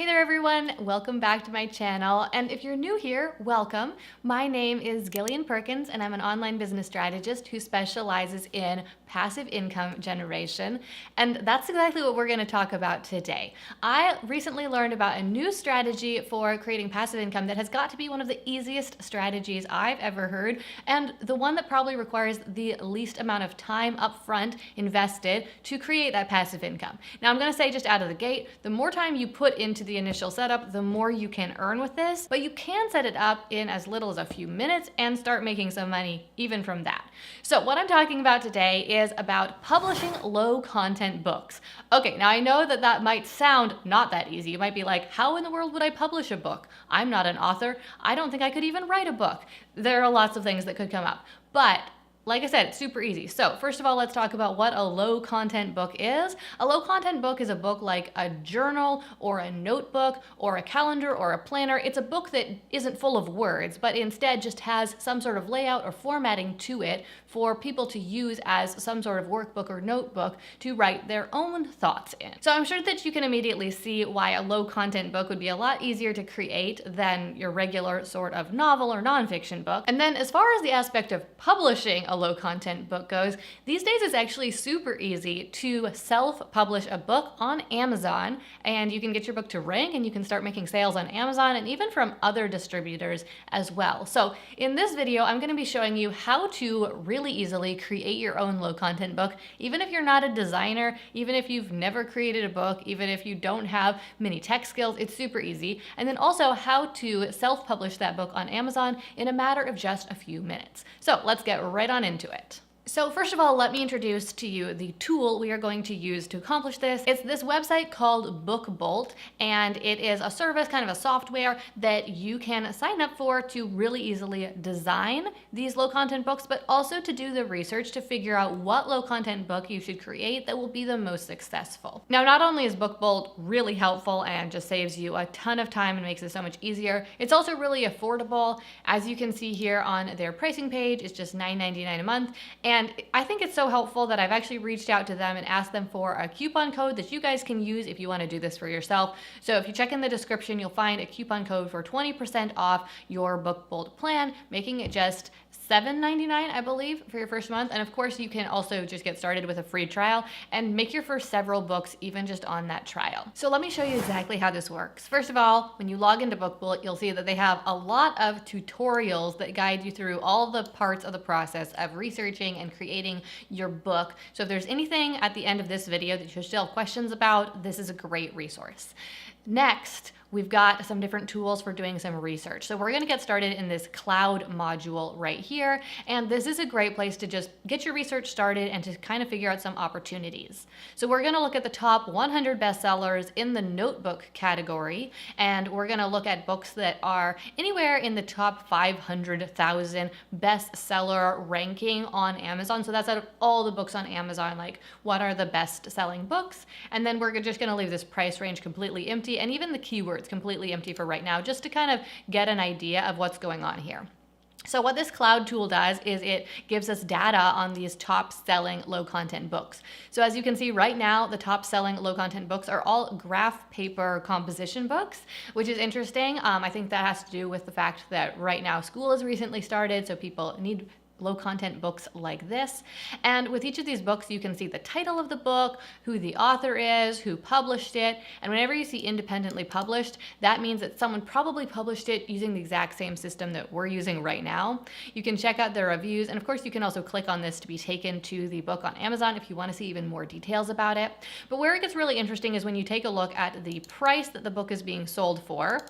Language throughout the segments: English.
Hey there everyone, welcome back to my channel, and if you're new here, welcome. My name is Gillian Perkins and I'm an online business strategist who specializes in passive income generation, and that's exactly what we're going to talk about today. I recently learned about a new strategy for creating passive income that has got to be one of the easiest strategies I've ever heard, and the one that probably requires the least amount of time upfront invested to create that passive income. Now I'm going to say just out of the gate, the more time you put into the initial setup, the more you can earn with this, but you can set it up in as little as a few minutes and start making some money even from that. So what I'm talking about today is about publishing low content books. Okay, now I know that that might sound not that easy. You might be like, how in the world would I publish a book? I'm not an author. I don't think I could even write a book. There are lots of things that could come up, but like I said, it's super easy. So first of all, let's talk about what a low content book is. A low content book is a book like a journal or a notebook or a calendar or a planner. It's a book that isn't full of words, but instead just has some sort of layout or formatting to it for people to use as some sort of workbook or notebook to write their own thoughts in. So I'm sure that you can immediately see why a low content book would be a lot easier to create than your regular sort of novel or nonfiction book. And then as far as the aspect of publishing a low content book goes, these days it's actually super easy to self-publish a book on Amazon, and you can get your book to rank and you can start making sales on Amazon and even from other distributors as well. So in this video, I'm going to be showing you how to really easily create your own low content book, even if you're not a designer, even if you've never created a book, even if you don't have many tech skills, it's super easy. And then also how to self-publish that book on Amazon in a matter of just a few minutes. So let's get right on into it. So first of all, let me introduce to you the tool we are going to use to accomplish this. It's this website called BookBolt, and it is a service, kind of a software that you can sign up for to really easily design these low content books, but also to do the research to figure out what low content book you should create that will be the most successful. Now, not only is BookBolt really helpful and just saves you a ton of time and makes it so much easier, it's also really affordable. As you can see here on their pricing page, it's just $9.99 a month. And I think it's so helpful that I've actually reached out to them and asked them for a coupon code that you guys can use if you want to do this for yourself. So if you check in the description, you'll find a coupon code for 20% off your BookBolt plan, making it just $7.99, I believe, for your first month. And of course, you can also just get started with a free trial and make your first several books even just on that trial. So let me show you exactly how this works. First of all, when you log into BookBolt, you'll see that they have a lot of tutorials that guide you through all the parts of the process of researching and creating your book. So if there's anything at the end of this video that you still have questions about, this is a great resource. Next, we've got some different tools for doing some research. So we're going to get started in this cloud module right here. And this is a great place to just get your research started and to kind of figure out some opportunities. So we're going to look at the top 100 bestsellers in the notebook category. And we're going to look at books that are anywhere in the top 500,000 bestseller ranking on Amazon. So that's out of all the books on Amazon, like what are the best selling books? And then we're just going to leave this price range completely empty, and even the keywords completely empty for right now, just to kind of get an idea of what's going on here. So what this cloud tool does is it gives us data on these top selling low content books. So as you can see right now, the top selling low content books are all graph paper composition books, which is interesting. I think that has to do with the fact that right now school has recently started, so people need low content books like this. And with each of these books, you can see the title of the book, who the author is, who published it. And whenever you see independently published, that means that someone probably published it using the exact same system that we're using right now. You can check out their reviews. And of course, you can also click on this to be taken to the book on Amazon if you want to see even more details about it. But where it gets really interesting is when you take a look at the price that the book is being sold for,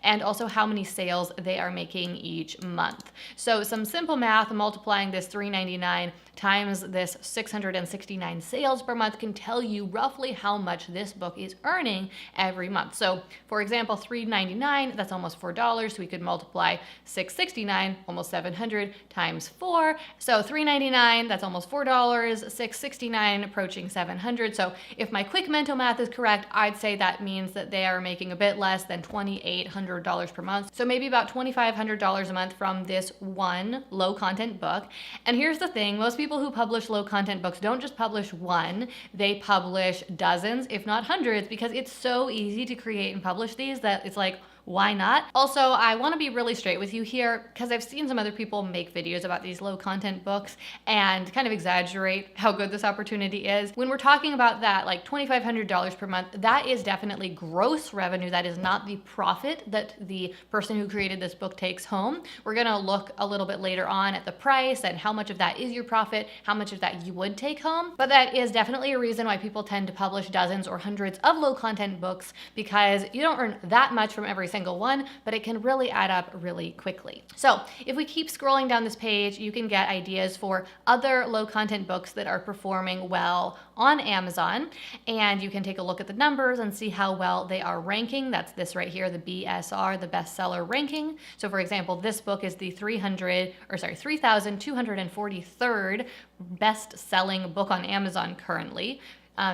and also how many sales they are making each month. So some simple math, multiplying this $3.99 times this 669 sales per month can tell you roughly how much this book is earning every month. So for example, $3.99, that's almost $4. So we could multiply 669, almost 700, times 4. So $3.99, that's almost $4. 669 approaching 700. So if my quick mental math is correct, I'd say that means that they are making a bit less than $2,800 per month. So maybe about $2,500 a month from this one low content book. And here's the thing, most people people who publish low content books don't just publish one, they publish dozens, if not hundreds, because it's so easy to create and publish these that it's like, why not? Also, I want to be really straight with you here because I've seen some other people make videos about these low content books and kind of exaggerate how good this opportunity is. When we're talking about that, like $2,500 per month, that is definitely gross revenue. That is not the profit that the person who created this book takes home. We're going to look a little bit later on at the price and how much of that is your profit, how much of that you would take home. But that is definitely a reason why people tend to publish dozens or hundreds of low content books, because you don't earn that much from every single one, but it can really add up really quickly. So if we keep scrolling down this page, you can get ideas for other low content books that are performing well on Amazon, and you can take a look at the numbers and see how well they are ranking. That's this right here, the BSR, the bestseller ranking. So for example, this book is the 3,243rd best-selling book on Amazon currently.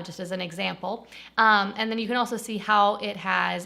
Just as an example. And then you can also see how it has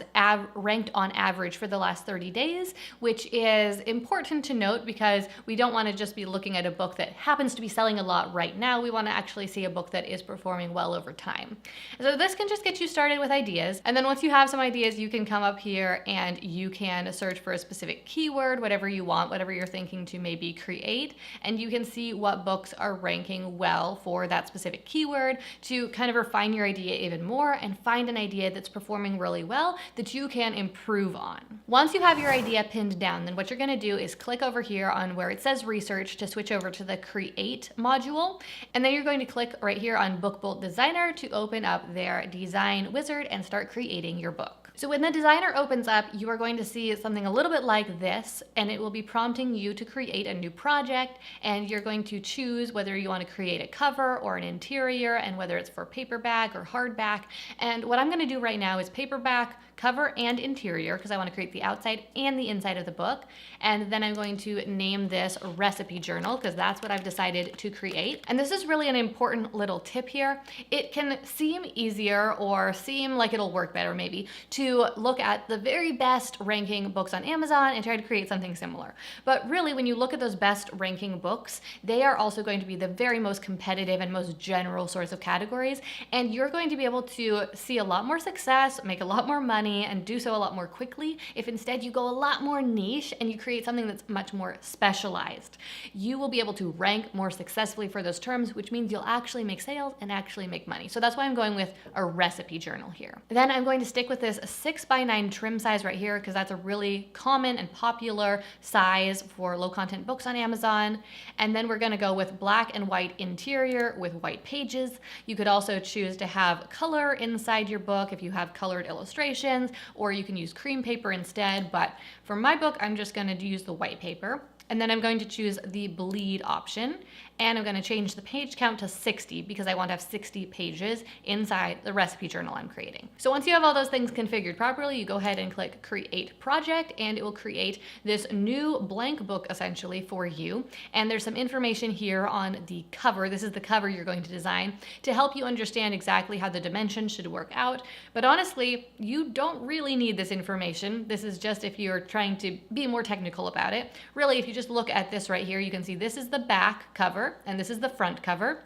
ranked on average for the last 30 days, which is important to note because we don't want to just be looking at a book that happens to be selling a lot right now. We want to actually see a book that is performing well over time. So this can just get you started with ideas. And then once you have some ideas, you can come up here and you can search for a specific keyword, whatever you want, whatever you're thinking to maybe create. And you can see what books are ranking well for that specific keyword to kind of refine your idea even more and find an idea that's performing really well that you can improve on. Once you have your idea pinned down, then what you're going to do is click over here on where it says research to switch over to the create module. And then you're going to click right here on Book Bolt Designer to open up their design wizard and start creating your book. So when the designer opens up, you are going to see something a little bit like this, and it will be prompting you to create a new project, and you're going to choose whether you want to create a cover or an interior, and whether it's for paperback or hardback. And what I'm going to do right now is paperback, cover, and interior, because I want to create the outside and the inside of the book. And then I'm going to name this recipe journal, because that's what I've decided to create. And this is really an important little tip here. It can seem easier or seem like it'll work better maybe to look at the very best ranking books on Amazon and try to create something similar. But really, when you look at those best ranking books, they are also going to be the very most competitive and most general sorts of categories. And you're going to be able to see a lot more success, make a lot more money, and do so a lot more quickly if instead you go a lot more niche and you create something that's much more specialized. You will be able to rank more successfully for those terms, which means you'll actually make sales and actually make money. So that's why I'm going with a recipe journal here. Then I'm going to stick with this 6x9 trim size right here, because that's a really common and popular size for low content books on Amazon. And then we're going to go with black and white interior with white pages. You could also choose to have color inside your book if you have colored illustrations, or you can use cream paper instead. But for my book, I'm just going to use the white paper. And then I'm going to choose the bleed option, and I'm going to change the page count to 60 because I want to have 60 pages inside the recipe journal I'm creating. So once you have all those things configured properly, you go ahead and click Create Project, and it will create this new blank book essentially for you. And there's some information here on the cover. This is the cover you're going to design to help you understand exactly how the dimensions should work out. But honestly, you don't really need this information. This is just if you're trying to be more technical about it. Really, if you just look at this right here, you can see this is the back cover and this is the front cover.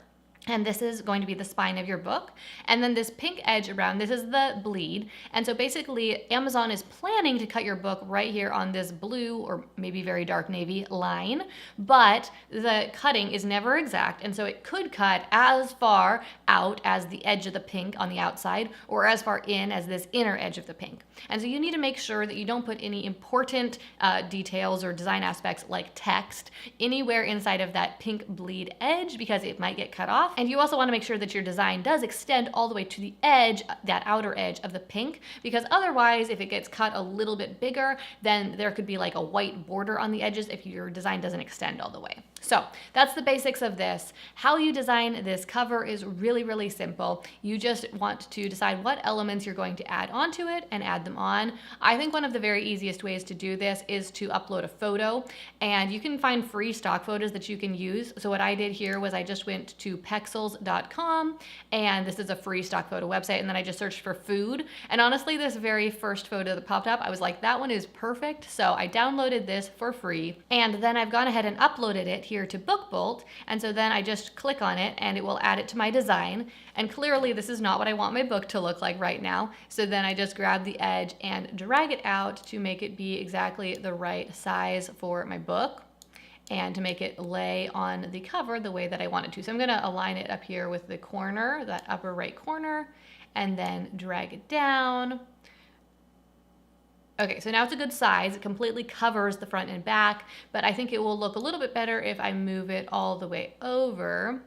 And this is going to be the spine of your book. And then this pink edge around, this is the bleed. And so basically Amazon is planning to cut your book right here on this blue or maybe very dark navy line, but the cutting is never exact. And so it could cut as far out as the edge of the pink on the outside, or as far in as this inner edge of the pink. And so you need to make sure that you don't put any important details or design aspects like text anywhere inside of that pink bleed edge, because it might get cut off. And you also want to make sure that your design does extend all the way to the edge, that outer edge of the pink, because otherwise if it gets cut a little bit bigger, then there could be like a white border on the edges if your design doesn't extend all the way. So that's the basics of this. How you design this cover is really, really simple. You just want to decide what elements you're going to add onto it and add them on. I think one of the very easiest ways to do this is to upload a photo, and you can find free stock photos that you can use. So what I did here was I just went to pexels.com, and this is a free stock photo website, and then I just searched for food. And honestly, this very first photo that popped up, I was like, that one is perfect. So I downloaded this for free, and then I've gone ahead and uploaded it here to book bolt. And so then I just click on it and it will add it to my design. And clearly this is not what I want my book to look like right now. So then I just grab the edge and drag it out to make it be exactly the right size for my book and to make it lay on the cover the way that I want it to. So I'm gonna align it up here with the corner, that upper right corner, and then drag it down. Okay, so now it's a good size. It completely covers the front and back, but I think it will look a little bit better if I move it all the way over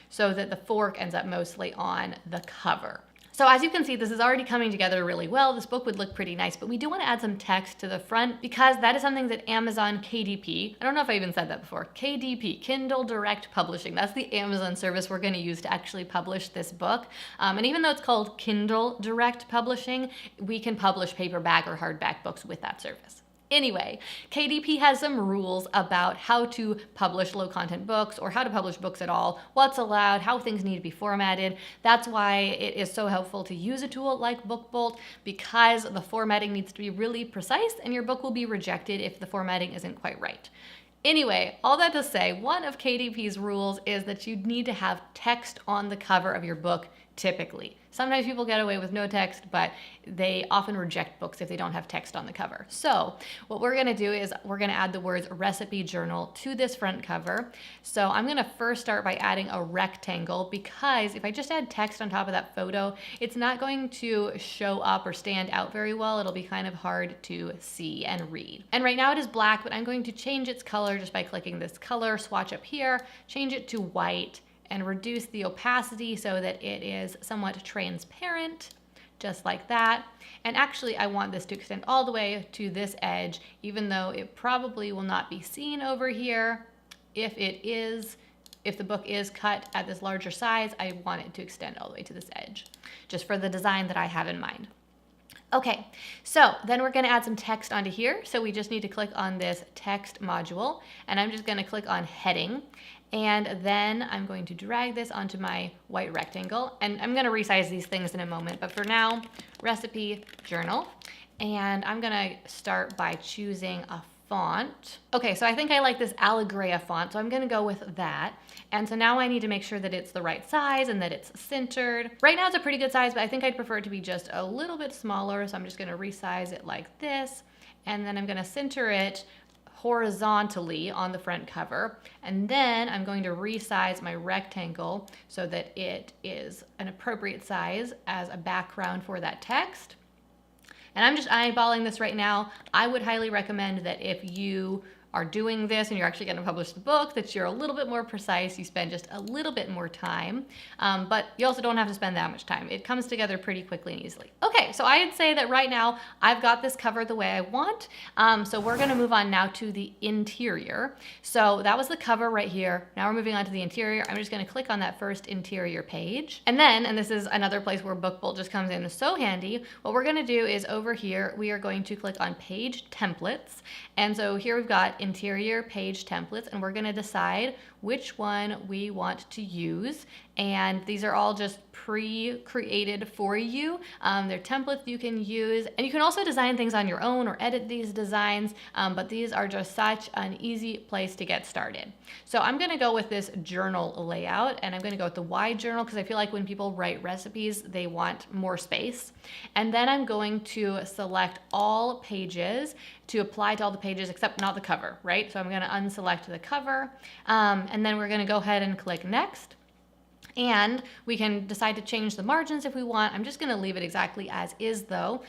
so that the fork ends up mostly on the cover. So as you can see, this is already coming together really well. This book would look pretty nice, but we do want to add some text to the front because that is something that Amazon KDP, I don't know if I even said that before, KDP, Kindle Direct Publishing, that's the Amazon service we're going to use to actually publish this book. And even though it's called Kindle Direct Publishing, we can publish paperback or hardback books with that service. Anyway, KDP has some rules about how to publish low content books or how to publish books at all, what's allowed, how things need to be formatted. That's why it is so helpful to use a tool like BookBolt, because the formatting needs to be really precise and your book will be rejected if the formatting isn't quite right. Anyway, all that to say, one of KDP's rules is that you need to have text on the cover of your book typically. Sometimes people get away with no text, but they often reject books if they don't have text on the cover. So what we're gonna do is we're gonna add the words recipe journal to this front cover. So I'm gonna first start by adding a rectangle, because if I just add text on top of that photo, it's not going to show up or stand out very well. It'll be kind of hard to see and read. And right now it is black, but I'm going to change its color just by clicking this color swatch up here, change it to white, and reduce the opacity so that it is somewhat transparent, just like that. And actually I want this to extend all the way to this edge, even though it probably will not be seen over here. If the book is cut at this larger size, I want it to extend all the way to this edge, just for the design that I have in mind. Okay, so then we're gonna add some text onto here. So we just need to click on this text module, and I'm just gonna click on heading. And then I'm going to drag this onto my white rectangle, and I'm gonna resize these things in a moment, but for now, recipe journal. And I'm gonna start by choosing a font. Okay, so I think I like this Allegria font, so I'm gonna go with that. And so now I need to make sure that it's the right size and that it's centered. Right now it's a pretty good size, but I think I'd prefer it to be just a little bit smaller, so I'm just gonna resize it like this, and then I'm gonna center it horizontally on the front cover. And then I'm going to resize my rectangle so that it is an appropriate size as a background for that text. And I'm just eyeballing this right now. I would highly recommend that if you are doing this and you're actually going to publish the book, that you're a little bit more precise, you spend just a little bit more time, but you also don't have to spend that much time. It comes together pretty quickly and easily. Okay, so I'd say that right now I've got this covered the way I want, so we're going to move on now to the interior. So that was the cover right here. Now we're moving on to the interior. I'm just going to click on that first interior page, and then, and this is another place where BookBolt just comes in so handy, what we're going to do is over here we are going to click on page templates, and so here we've got interior page templates, and we're going to decide which one we want to use. And these are all just pre-created for you. They're templates you can use, and you can also design things on your own or edit these designs, but these are just such an easy place to get started. So I'm going to go with this journal layout, and I'm going to go with the wide journal because I feel like when people write recipes, they want more space. And then I'm going to select all pages to apply to all the pages except not the cover, right? So I'm going to unselect the cover, and then we're going to go ahead and click next. And we can decide to change the margins if we want. I'm just gonna leave it exactly as is though.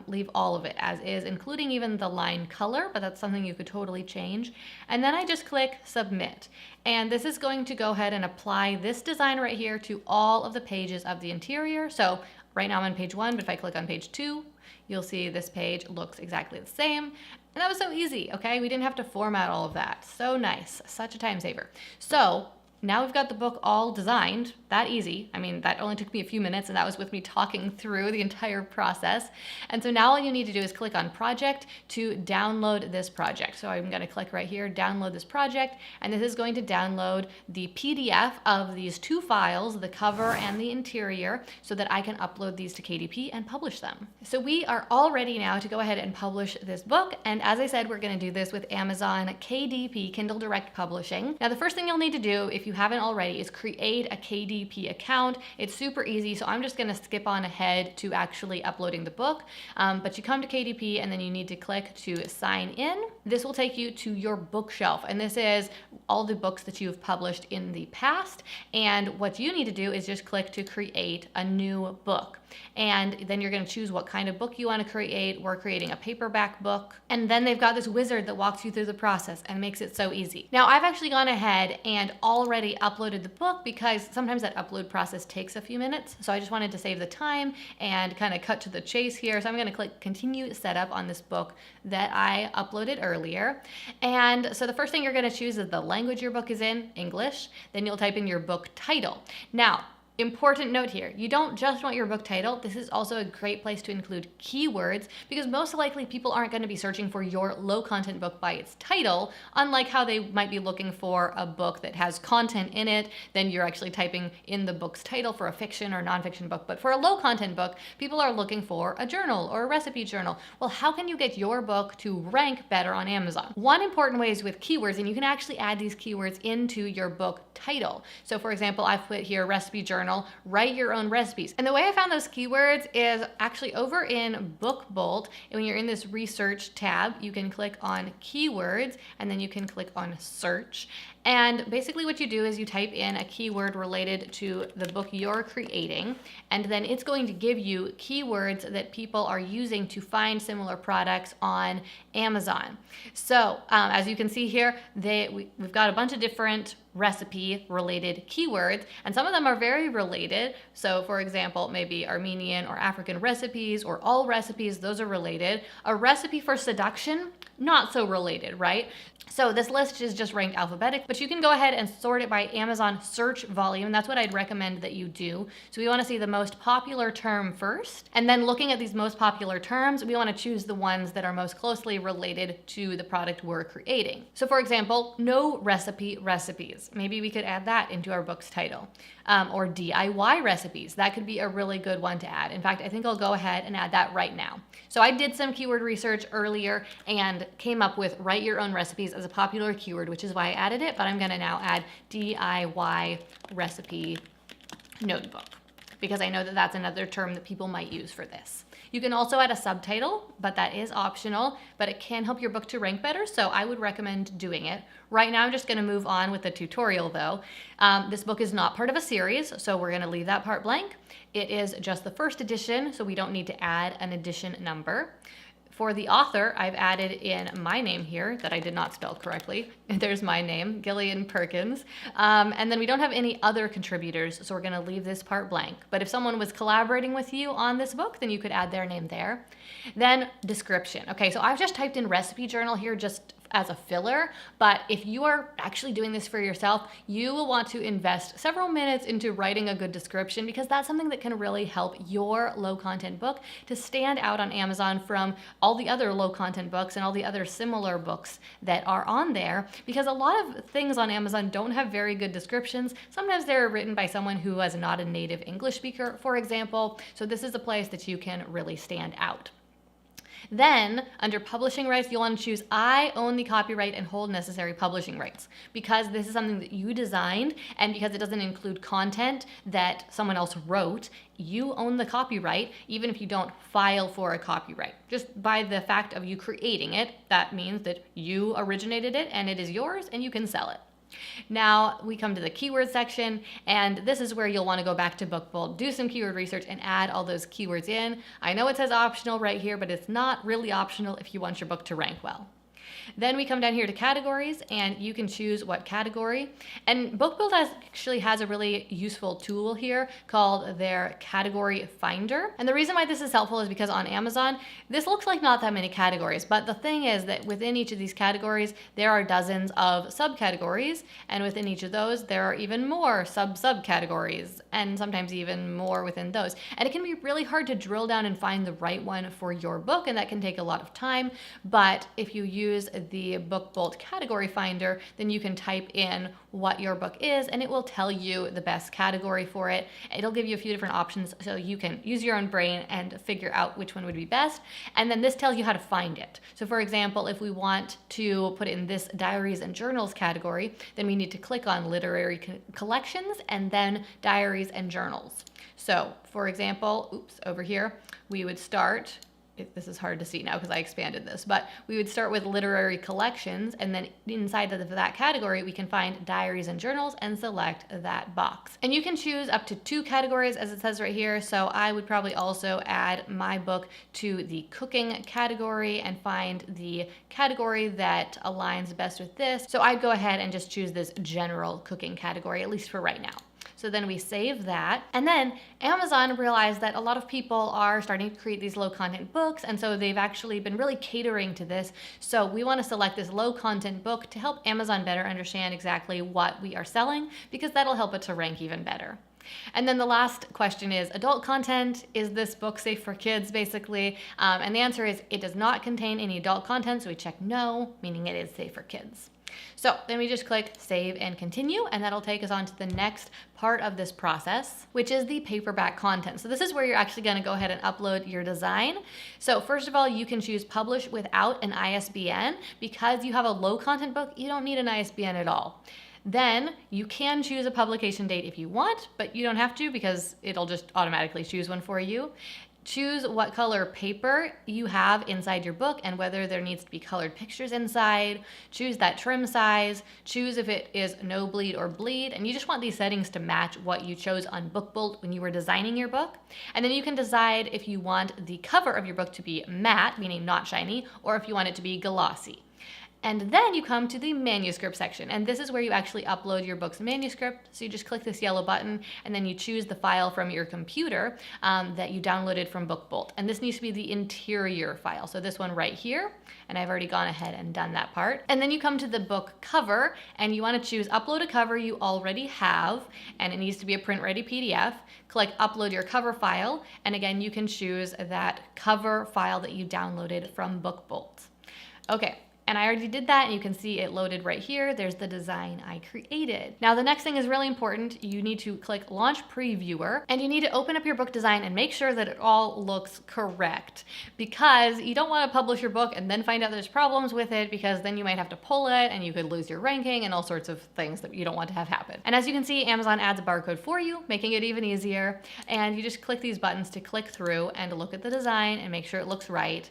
Leave all of it as is, including even the line color, but that's something you could totally change. And then I just click submit. And this is going to go ahead and apply this design right here to all of the pages of the interior. So right now I'm on page 1, but if I click on page 2, you'll see this page looks exactly the same. And that was so easy, okay? We didn't have to format all of that. So nice, such a time saver. So now we've got the book all designed, that easy. I mean, that only took me a few minutes, and that was with me talking through the entire process. And so now all you need to do is click on project to download this project. So I'm going to click right here, download this project, and this is going to download the PDF of these two files, the cover and the interior, so that I can upload these to KDP and publish them. So we are all ready now to go ahead and publish this book. And as I said, we're going to do this with Amazon KDP, Kindle Direct Publishing. Now, the first thing you'll need to do, if you haven't already, is create a KDP account. It's super easy, so I'm just going to skip on ahead to actually uploading the book. But you come to KDP and then you need to click to sign in. This will take you to your bookshelf, and this is all the books that you've published in the past. And what you need to do is just click to create a new book. And then you're going to choose what kind of book you want to create. We're creating a paperback book. And then they've got this wizard that walks you through the process and makes it so easy. Now, I've actually gone ahead and already uploaded the book because sometimes that upload process takes a few minutes. So I just wanted to save the time and kind of cut to the chase here. So I'm going to click continue setup on this book that I uploaded earlier. And so the first thing you're going to choose is the language your book is in, English. Then you'll type in your book title. Now, important note here, you don't just want your book title. This is also a great place to include keywords, because most likely people aren't going to be searching for your low content book by its title, unlike how they might be looking for a book that has content in it. Then you're actually typing in the book's title for a fiction or nonfiction book. But for a low content book, people are looking for a journal or a recipe journal. Well, how can you get your book to rank better on Amazon? One important way is with keywords, and you can actually add these keywords into your book title. So for example, I've put here recipe journal, write your own recipes. And the way I found those keywords is actually over in BookBolt. And when you're in this research tab, you can click on keywords and then you can click on search. And basically what you do is you type in a keyword related to the book you're creating, and then it's going to give you keywords that people are using to find similar products on Amazon. So as you can see here, we've got a bunch of different recipe related keywords, and some of them are very related. So for example, maybe Armenian or African recipes or all recipes, those are related. A recipe for seduction, not so related, right? So this list is just ranked alphabetic, but you can go ahead and sort it by Amazon search volume. That's what I'd recommend that you do. So we want to see the most popular term first, and then looking at these most popular terms, we want to choose the ones that are most closely related to the product we're creating. So for example, no recipe recipes. Maybe we could add that into our book's title. Or DIY recipes. That could be a really good one to add. In fact, I think I'll go ahead and add that right now. So I did some keyword research earlier and came up with write your own recipes as a popular keyword, which is why I added it, but I'm going to now add DIY recipe notebook, because I know that that's another term that people might use for this. You can also add a subtitle, but that is optional, but it can help your book to rank better, so I would recommend doing it. Right now, I'm just gonna move on with the tutorial though. This book is not part of a series, so we're gonna leave that part blank. It is just the first edition, so we don't need to add an edition number. For the author, I've added in my name here that I did not spell correctly. There's my name, Gillian Perkins. And then we don't have any other contributors, so we're gonna leave this part blank. But if someone was collaborating with you on this book, then you could add their name there. Then description. Okay, so I've just typed in recipe journal here just as a filler, but if you are actually doing this for yourself, you will want to invest several minutes into writing a good description, because that's something that can really help your low content book to stand out on Amazon from all the other low content books and all the other similar books that are on there, because a lot of things on Amazon don't have very good descriptions. Sometimes they're written by someone who is not a native English speaker, for example, so this is a place that you can really stand out. Then, under publishing rights, you'll want to choose I own the copyright and hold necessary publishing rights, because this is something that you designed, and because it doesn't include content that someone else wrote, you own the copyright, even if you don't file for a copyright. Just by the fact of you creating it, that means that you originated it and it is yours and you can sell it. Now we come to the keyword section, and this is where you'll want to go back to BookBolt, do some keyword research, and add all those keywords in. I know it says optional right here, but it's not really optional if you want your book to rank well. Then we come down here to categories, and you can choose what category. And BookBuild actually has a really useful tool here called their category finder. And the reason why this is helpful is because on Amazon, this looks like not that many categories, but the thing is that within each of these categories, there are dozens of subcategories, and within each of those, there are even more subcategories, and sometimes even more within those. And it can be really hard to drill down and find the right one for your book, and that can take a lot of time. But if you use the BookBuild category finder, then you can type in what your book is, and it will tell you the best category for it. It'll give you a few different options so you can use your own brain and figure out which one would be best. And then this tells you how to find it. So for example, if we want to put in this diaries and journals category, then we need to click on literary collections and then diaries and journals. So for example, over here, we would start, this is hard to see now because I expanded this, but we would start with literary collections, and then inside of that category, we can find diaries and journals and select that box. And you can choose up to 2 categories as it says right here. So I would probably also add my book to the cooking category and find the category that aligns best with this. So I'd go ahead and just choose this general cooking category, at least for right now. So then we save that. And then Amazon realized that a lot of people are starting to create these low content books. And so they've actually been really catering to this. So we want to select this low content book to help Amazon better understand exactly what we are selling, because that'll help it to rank even better. And then the last question is adult content. Is this book safe for kids, basically? And the answer is it does not contain any adult content. So we check no, meaning it is safe for kids. So then we just click save and continue, and that'll take us on to the next part of this process, which is the paperback content. So this is where you're actually going to go ahead and upload your design. So first of all, you can choose publish without an ISBN. Because you have a low content book, you don't need an ISBN at all. Then you can choose a publication date if you want, but you don't have to because it'll just automatically choose one for you. Choose what color paper you have inside your book and whether there needs to be colored pictures inside. Choose that trim size. Choose if it is no bleed or bleed. And you just want these settings to match what you chose on BookBuild when you were designing your book. And then you can decide if you want the cover of your book to be matte, meaning not shiny, or if you want it to be glossy. And then you come to the manuscript section, and this is where you actually upload your book's manuscript. So you just click this yellow button, and then you choose the file from your computer that you downloaded from BookBuild. And this needs to be the interior file, so this one right here, and I've already gone ahead and done that part. And then you come to the book cover, and you want to choose upload a cover you already have, and it needs to be a print-ready PDF. Click upload your cover file, and again, you can choose that cover file that you downloaded from BookBuild. Okay. And I already did that, and you can see it loaded right here. There's the design I created. Now the next thing is really important. You need to click Launch Previewer, and you need to open up your book design and make sure that it all looks correct, because you don't want to publish your book and then find out there's problems with it, because then you might have to pull it and you could lose your ranking and all sorts of things that you don't want to have happen. And as you can see, Amazon adds a barcode for you, making it even easier. And you just click these buttons to click through and look at the design and make sure it looks right.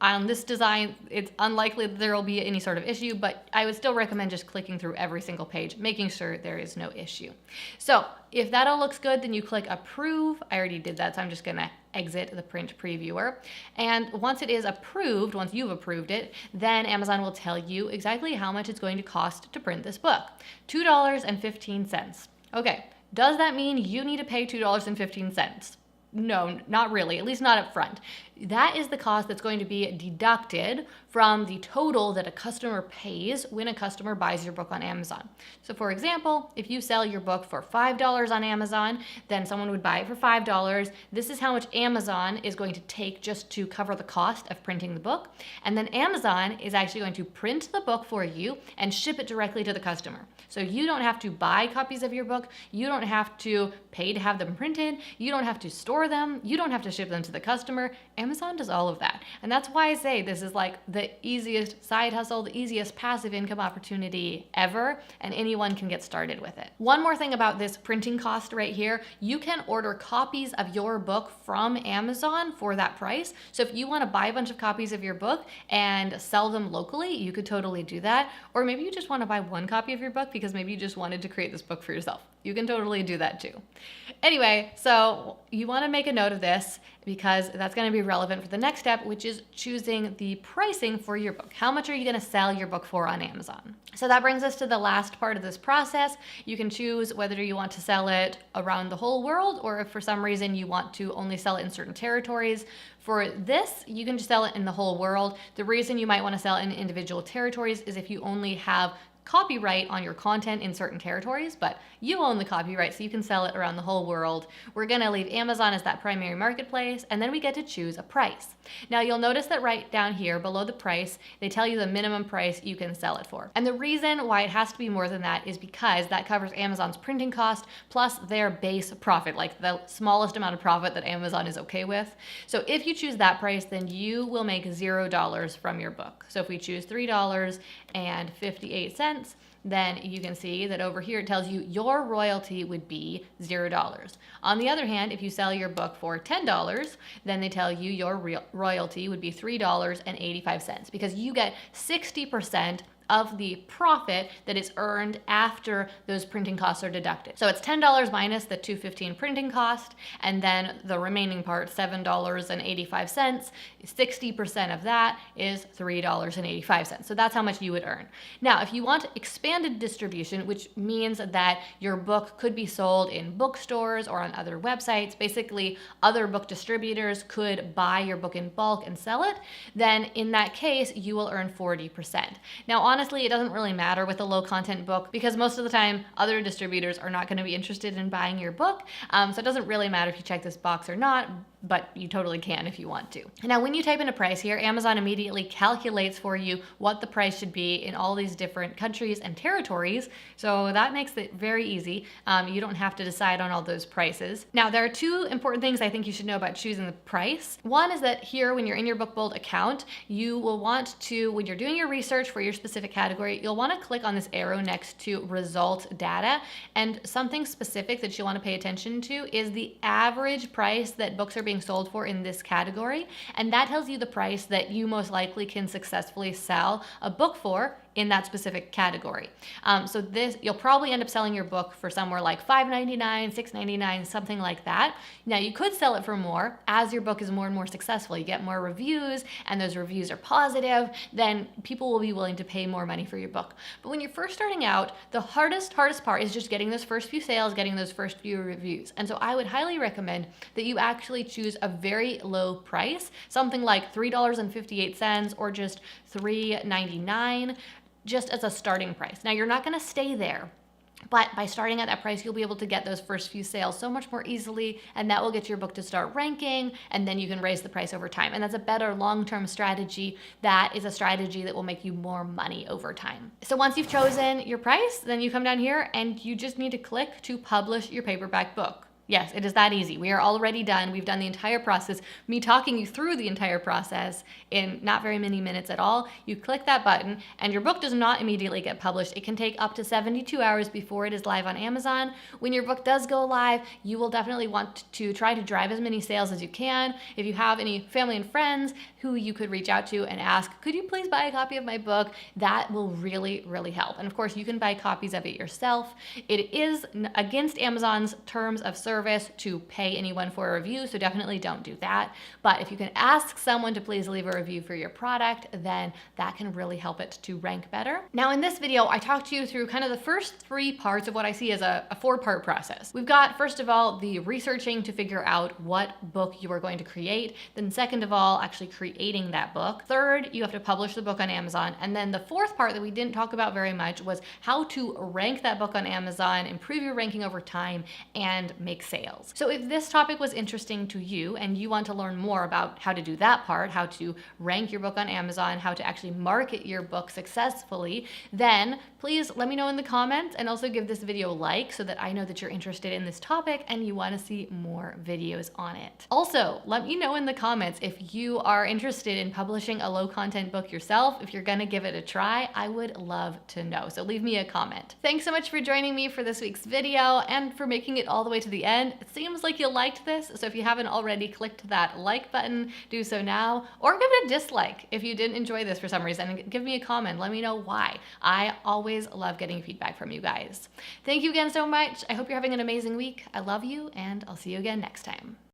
On this design, it's unlikely that there will be any sort of issue, but I would still recommend just clicking through every single page, making sure there is no issue. So if that all looks good, then you click approve. I already did that, so I'm just gonna exit the print previewer. And once it is approved, once you've approved it, then Amazon will tell you exactly how much it's going to cost to print this book. $2.15. Okay, does that mean you need to pay $2.15? No, not really, at least not up front. That is the cost that's going to be deducted from the total that a customer pays when a customer buys your book on Amazon. So for example, if you sell your book for $5 on Amazon, then someone would buy it for $5. This is how much Amazon is going to take just to cover the cost of printing the book. And then Amazon is actually going to print the book for you and ship it directly to the customer. So you don't have to buy copies of your book. You don't have to pay to have them printed. You don't have to store them. You don't have to ship them to the customer. Amazon does all of that. And that's why I say this is like the easiest side hustle, the easiest passive income opportunity ever, and anyone can get started with it. One more thing about this printing cost right here, you can order copies of your book from Amazon for that price. So if you want to buy a bunch of copies of your book and sell them locally, you could totally do that. Or maybe you just want to buy one copy of your book because maybe you just wanted to create this book for yourself. You can totally do that too. Anyway, so you want to make a note of this because that's going to be relevant for the next step, which is choosing the pricing for your book. How much are you going to sell your book for on Amazon? So that brings us to the last part of this process. You can choose whether you want to sell it around the whole world or if for some reason you want to only sell it in certain territories. For this, you can just sell it in the whole world. The reason you might want to sell it in individual territories is if you only have copyright on your content in certain territories, but you own the copyright, so you can sell it around the whole world. We're gonna leave Amazon as that primary marketplace, and then we get to choose a price. Now you'll notice that right down here below the price, they tell you the minimum price you can sell it for. And the reason why it has to be more than that is because that covers Amazon's printing cost plus their base profit, like the smallest amount of profit that Amazon is okay with. So if you choose that price, then you will make $0 from your book. So if we choose $3.58, then you can see that over here it tells you your royalty would be $0. On the other hand, if you sell your book for $10, then they tell you your royalty would be $3.85 because you get 60% of the profit that is earned after those printing costs are deducted. So it's $10 minus the $2.15 printing cost, and then the remaining part, $7.85, 60% of that is $3.85. So that's how much you would earn. Now, if you want expanded distribution, which means that your book could be sold in bookstores or on other websites, basically other book distributors could buy your book in bulk and sell it, then in that case, you will earn 40%. Now, honestly, it doesn't really matter with a low content book because most of the time other distributors are not going to be interested in buying your book. So it doesn't really matter if you check this box or not, but you totally can if you want to. Now, when you type in a price here, Amazon immediately calculates for you what the price should be in all these different countries and territories. So that makes it very easy. You don't have to decide on all those prices. Now, there are two important things I think you should know about choosing the price. One is that here, when you're in your BookBold account, you will want to, when you're doing your research for your specific category, you'll want to click on this arrow next to result data. And something specific that you want to pay attention to is the average price that books are being sold for in this category, and that tells you the price that you most likely can successfully sell a book for in that specific category. So this, you'll probably end up selling your book for somewhere like $5.99, $6.99, something like that. Now you could sell it for more as your book is more and more successful. You get more reviews and those reviews are positive, then people will be willing to pay more money for your book. But when you're first starting out, the hardest part is just getting those first few sales, getting those first few reviews. And so I would highly recommend that you actually choose a very low price, something like $3.58 or just $3.99. just as a starting price. Now, you're not gonna stay there, but by starting at that price, you'll be able to get those first few sales so much more easily, and that will get your book to start ranking, and then you can raise the price over time. And that's a better long-term strategy. That is a strategy that will make you more money over time. So once you've chosen your price, then you come down here and you just need to click to publish your paperback book. Yes, it is that easy. We are already done. We've done the entire process. Me talking you through the entire process in not very many minutes at all. You click that button and your book does not immediately get published. It can take up to 72 hours before it is live on Amazon. When your book does go live, you will definitely want to try to drive as many sales as you can. If you have any family and friends who you could reach out to and ask, could you please buy a copy of my book? That will really, really help. And of course, you can buy copies of it yourself. It is against Amazon's terms of service to pay anyone for a review, so definitely don't do that. But if you can ask someone to please leave a review for your product, then that can really help it to rank better. Now, in this video, I talked to you through kind of the first three parts of what I see as a four-part process. We've got, first of all, the researching to figure out what book you are going to create. Then second of all, actually creating that book. Third, you have to publish the book on Amazon. And then the fourth part that we didn't talk about very much was how to rank that book on Amazon, improve your ranking over time, and make sales. So if this topic was interesting to you and you want to learn more about how to do that part, how to rank your book on Amazon, how to actually market your book successfully, then please let me know in the comments and also give this video a like so that I know that you're interested in this topic and you want to see more videos on it. Also, let me know in the comments if you are interested in publishing a low content book yourself. If you're gonna give it a try, I would love to know. So leave me a comment. Thanks so much for joining me for this week's video and for making it all the way to the end. And it seems like you liked this, so if you haven't already clicked that like button, do so now, or give it a dislike if you didn't enjoy this for some reason, and give me a comment. Let me know why. I always love getting feedback from you guys. Thank you again so much. I hope you're having an amazing week. I love you, and I'll see you again next time.